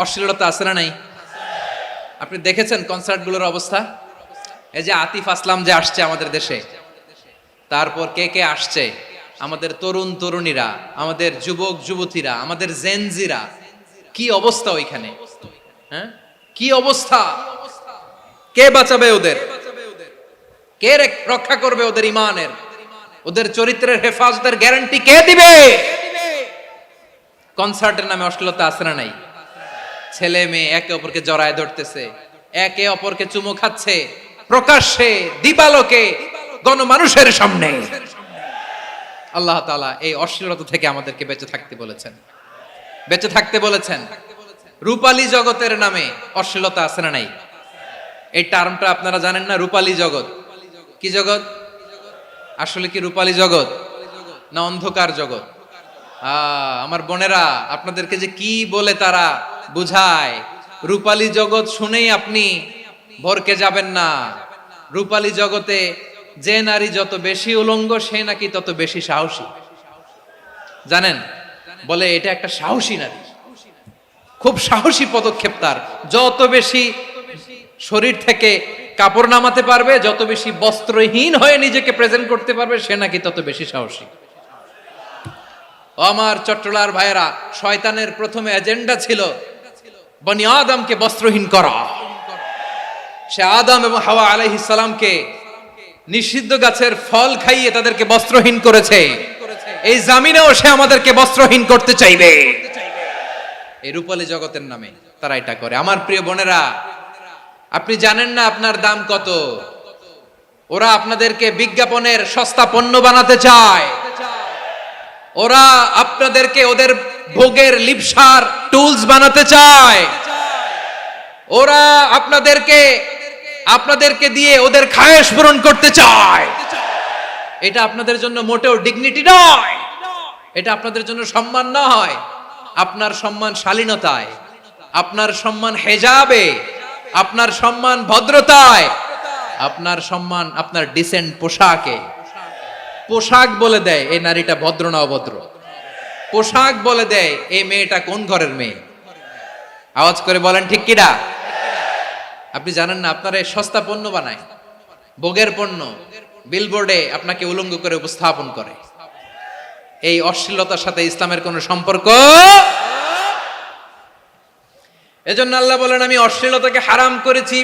অশ্লীলতা আছে না নাই? আপনি দেখেছেন কনসার্টগুলোর অবস্থা? এই যে আতিফ আসলাম যে আসছে আমাদের দেশে, তারপর কে কে আসছে, আমাদের তরুণ তরুণীরা, আমাদের যুবক যুবতীরা, আমাদের জেনজিরা, কি অবস্থা ওইখানে? হ্যাঁ, কি অবস্থা! কে বাঁচাবে ওদের? কে রক্ষা করবে ওদের ইমানের, ওদের চরিত্রের হেফাজতের গ্যারান্টি কে দিবে? কনসার্টের নামে অশ্লীলতা আছে না নাই? ছেলে মেয়ে একে অপরকে জড়ায় ধরতেছে, একে অপরকে চুমু খাচ্ছে, প্রকাশ্যে দিবালোকে গণমানুষের সামনে। আল্লাহ তাআলা এই অশ্লীলতা থেকে আমাদেরকে বেঁচে থাকতে বলেছেন, বেঁচে থাকতে বলেছেন। রূপালী জগতের নামে অশ্লীলতা আছে না নাই? এই টার্মটা আপনারা জানেন না? রূপালী জগৎ কি জগৎ? আসলে কি রূপালী জগৎ না অন্ধকার জগৎ? আমার বোনেরা, আপনাদেরকে যে কি বলে তারা বুঝায়, রূপালী জগৎ শুনেই আপনি ভরকে যাবেন না। রূপালী জগতে যে নারী যত বেশি উলঙ্গ, সে নাকি তত বেশি সাহসী। জানেন? বলে এটা একটা সাহসী নারী, খুব সাহসী পদক্ষেপ তার। যত বেশি শরীর থেকে কাপড় নামাতে পারবে, যত বেশি বস্ত্রহীন হয়ে নিজেকে প্রেজেন্ট করতে পারবে, সে নাকি তত বেশি সাহসী। আমার চট্টলার ভাইয়েরা, শয়তানের প্রথম এজেন্ডা ছিল বনি আদমকে বস্ত্রহীন করা। সে আদম এবং হাওয়া আলাইহিস সালামকে নিষিদ্ধ গাছের ফল খাইয়ে তাদেরকে বস্ত্রহীন করেছে। এই জামিনেও সে আমাদেরকে বস্ত্রহীন করতে চাইবে। এই রূপালী জগতের নামে তারা এটা করে। আমার প্রিয় বোনেরা, আপনি জানেন না আপনার দাম কত? ওরা আপনাদেরকে বিজ্ঞাপনের সস্তা পণ্য বানাতে চায়। ওরা আপনাদেরকে ওদের ভোগের লিপসার টুলস বানাতে চায়। ওরা আপনাদেরকে দিয়ে ওদের খায়েশ পূরণ করতে চায়। এটা আপনাদের জন্য মোটেও ডিগনিটি নয়, এটা আপনাদের জন্য সম্মান নয়। আপনার সম্মান শালীনতায়, আপনার সম্মান হেজাবে, আপনার সম্মান ভদ্রতায়, আপনার সম্মান আপনার ডিসেন্ট পোশাকে। পোশাক বলে দেয় এই নারীটা ভদ্র না অভদ্র। পোশাক বলে দেয় এই মেয়েটা কোন ঘরের মেয়ে। আওয়াজ করে বলেন ঠিক কিনা? আপনি জানেন না আপনারা সস্তা পণ্য বানায়, ভোগের পণ্য, বিলবোর্ডে আপনাকে উলঙ্গ করে উপস্থাপন করে। এই অশ্লীলতার সাথে ইসলামের কোনো সম্পর্ক। এজন্য আল্লাহ বলেন, আমি অশ্লীলতাকে হারাম করেছি।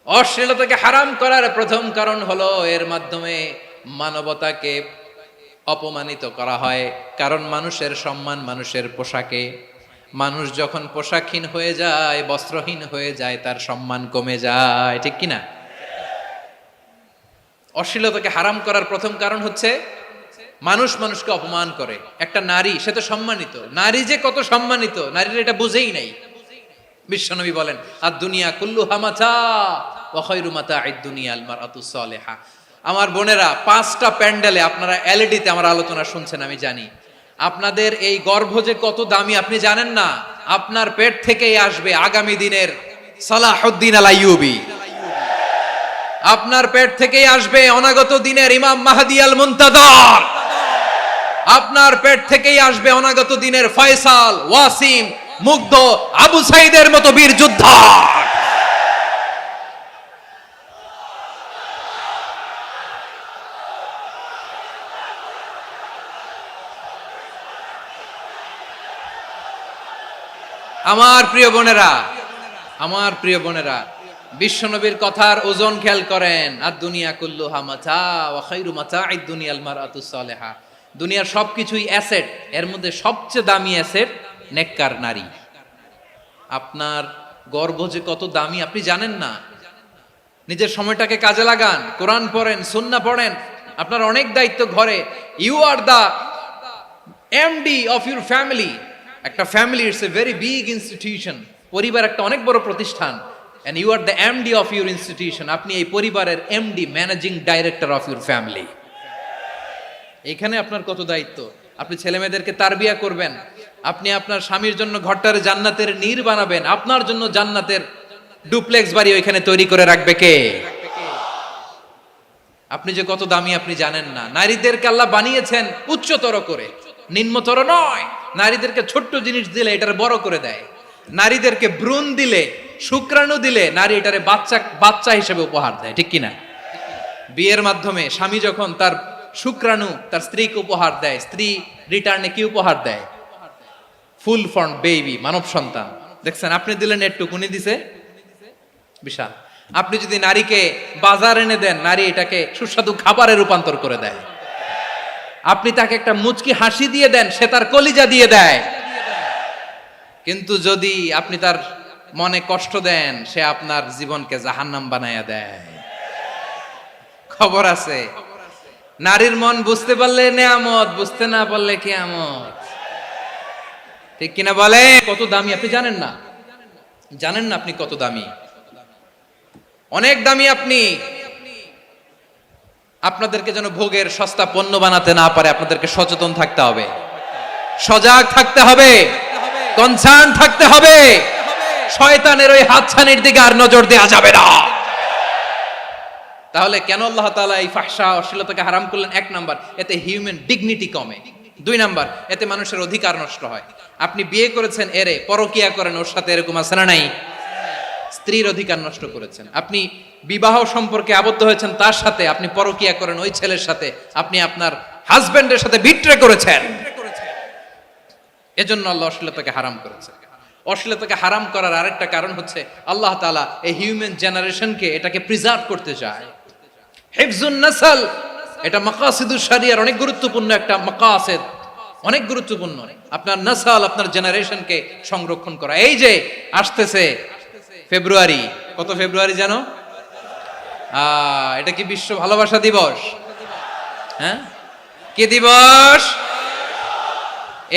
অশ্লীলতাকে হারাম করার প্রথম কারণ হলো এর মাধ্যমে মানবতাকে অপমানিত করা হয়। কারণ মানুষের সম্মান মানুষের পোশাকে। মানুষ যখন পোশাকহীন হয়ে যায়, বস্ত্রহীন হয়ে যায়, তার সম্মান কমে যায়। ঠিক কিনা? অশ্লীলতাকে হারাম করার প্রথম কারণ হচ্ছে মানুষ মানুষকে অপমান করে। একটা নারী, সে তো সম্মানিত। নারী যে কত সম্মানিত, নারীর এটা বুঝেই নাই। বিশ্বনবী বলেন, আদ দুনিয়া কুল্লুহা মাতা ওয়া খায়রু মাতা'আদ দুনিয়া আল মারআতুস সালিহা। আমার বোনেরা, 5টা প্যান্ডেলে আপনারা এলইডিতে আমার আলোচনা শুনছেন, আমি জানি। আপনাদের এই গর্ভ যে কত দামি আপনি জানেন না। আপনার পেট থেকেই আসবে আগামী দিনের সালাহুদ্দিন আল আইয়ুবী। আপনার পেট থেকেই আসবে অনাগত দিনের ইমাম মাহদী আল মুনতাজার। আপনার পেট থেকেই আসবে অনাগত দিনের ফয়সাল, ওয়াসিম, মুগ্ধ, আবু সাইদের মতো বীর যোদ্ধা। আমার প্রিয় বোনেরা, আমার প্রিয় বোনেরা, বিশ্বনবীর কথার ওজন খেয়াল করেন। আর দুনিয়া কুল্লুহা মাতা ওয়া খায়রু মাতা'আদ দুনিয়া আল মারআতুস সালিহা। দুনিয়ার সবকিছুই অ্যাসেট, এর মধ্যে সবচেয়ে দামি অ্যাসেট নেককার নারী। আপনার গর্ভ যে কত দামি আপনি জানেন না। নিজের সময়টাকে কাজে লাগান, কোরআন পড়েন, সুন্নাহ পড়েন। আপনার অনেক দায়িত্ব ঘরে। You are the MD of your family. একটা family it's a very big institution. পরিবার একটা অনেক বড় প্রতিষ্ঠান। and you are the MD of your institution. আপনি এই পরিবারের MD, managing director of your family. এখানে আপনার কত দায়িত্ব। আপনি ছেলে মেয়েদেরকে তারবিয়া করবেন, আপনি আপনার স্বামীর জন্য ঘরটার জান্নাতের নীর বানাবেন, আপনার জন্য জান্নাতের ডুপ্লেক্স বাড়ি ওইখানে তৈরি করে রাখবে কে? আপনি যে কত দামি আপনি জানেন না। নারীদেরকে আল্লাহ বানিয়েছেন উচ্চতর করে, নিম্নতর নয়। নারীদেরকে ছোট্ট জিনিস দিলে এটার বড় করে দেয়। নারীদেরকে ভ্রূণ দিলে, শুক্রাণু দিলে নারী এটারে বাচ্চা বাচ্চা হিসেবে উপহার দেয়, ঠিক কিনা? বিয়ের মাধ্যমে স্বামী যখন তার শুক্রাণু তার স্ত্রীকে উপহার দেয়, স্ত্রী রিটার্নে কি উপহার দেয়? ফুল ফর্ম বেবি, মানব সন্তান। দেখছেন, আপনি দিলেন একটু, উনি দিছে বিশাল। আপনি যদি নারীকে বাজার এনে দেন, নারী এটাকে সুস্বাদু খাবারে রূপান্তর করে দেয়। আপনি তাকে একটা মুচকি হাসি দিয়ে দেন, সে তার কলিজা দিয়ে দেয়। কিন্তু যদি আপনি তার মনে কষ্ট দেন, সে আপনার জীবনকে জাহান্নাম বানায়া দেয়। খবর আছে, নারীর মন বুঝতে পারলে নেয়ামত, বুঝতে না পারলে কিয়ামত, ঠিক কিনা বলে? কত দামি আপনি জানেন না, জানেন না আপনি কত দামি, অনেক দামি আপনি। আপনাদেরকে যেন ভোগের সস্তা পণ্য বানাতে না পারে, আপনাদেরকে সচেতন থাকতে হবে, সজাগ থাকতে হবে, কনসার্ন থাকতে হবে। শয়তানের ওই হাতছানির দিকে আর নজর দেওয়া যাবে না। তাহলে কেন আল্লাহ তাআলা এই ফাহশা অশ্লীলতাকে হারাম করলেন? এক নাম্বার, এতে হিউম্যান ডিগনিটি কমে। দুই নাম্বার, এতে মানুষের অধিকার নষ্ট হয়। আপনি বিয়ে করেছেন, এরে পরকিয়া করেন, ওর সাথে এরকম আছে না নাই? স্ত্রীর অধিকার নষ্ট করেছেন। আপনি বিবাহ সম্পর্কে আবদ্ধ হয়েছেন তার সাথে, আপনি পরকিয়া করেন ওই ছেলের সাথে, আপনি আপনার হাজবেন্ডের সাথে বিট্রে করেছেন। এজন্য আল্লাহ অশ্লীলতাকে হারাম করেছেন। অশ্লীলতাকে হারাম করার আরেকটা কারণ হচ্ছে আল্লাহ তাআলা এই হিউম্যান জেনারেশনকে এটাকে প্রিজার্ভ করতে চায়। হিফজুন নাসল, এটা মাকাসিদুশ শরিয়ার অনেক গুরুত্বপূর্ণ একটা মাকাসিদ, অনেক গুরুত্বপূর্ণ। আপনার নাসল, আপনার জেনারেশনকে সংরক্ষণ করা। এই যে আসতেছে ফেব্রুয়ারি, কত ফেব্রুয়ারি জানো? এটা কি বিশ্ব ভালোবাসা দিবস? হ্যাঁ, কি দিবস?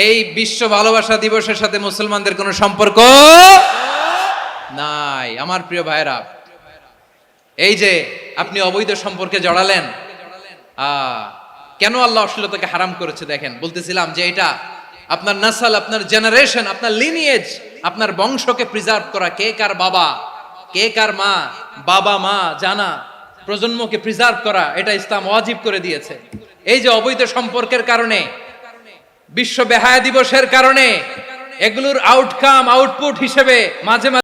এই বিশ্ব ভালোবাসা দিবসের সাথে মুসলমানদের কোনো সম্পর্ক নাই। আমার প্রিয় ভাইরা, এই যে আপনি অবৈধ সম্পর্কে জড়ালেন, কেন আল্লাহ অশ্লীলতাকে হারাম করেছে দেখেন। বলতেছিলাম যে এটা আপনার নাসল, আপনার জেনারেশন, আপনার লিনিয়েজ, আপনার বংশকে প্রিজার্ভ করা। কে কার বাবা, কে কার মা, বাবা মা জানা, প্রজন্মকে প্রিজার্ভ করা, এটা ইসলাম ওয়াজিব করে দিয়েছে। এই যে অবৈধ সম্পর্কের কারণে, বিশ্ব বেহায়া দিবসের কারণে, এগুলোর আউটকাম আউটপুট হিসেবে মাঝে মাঝে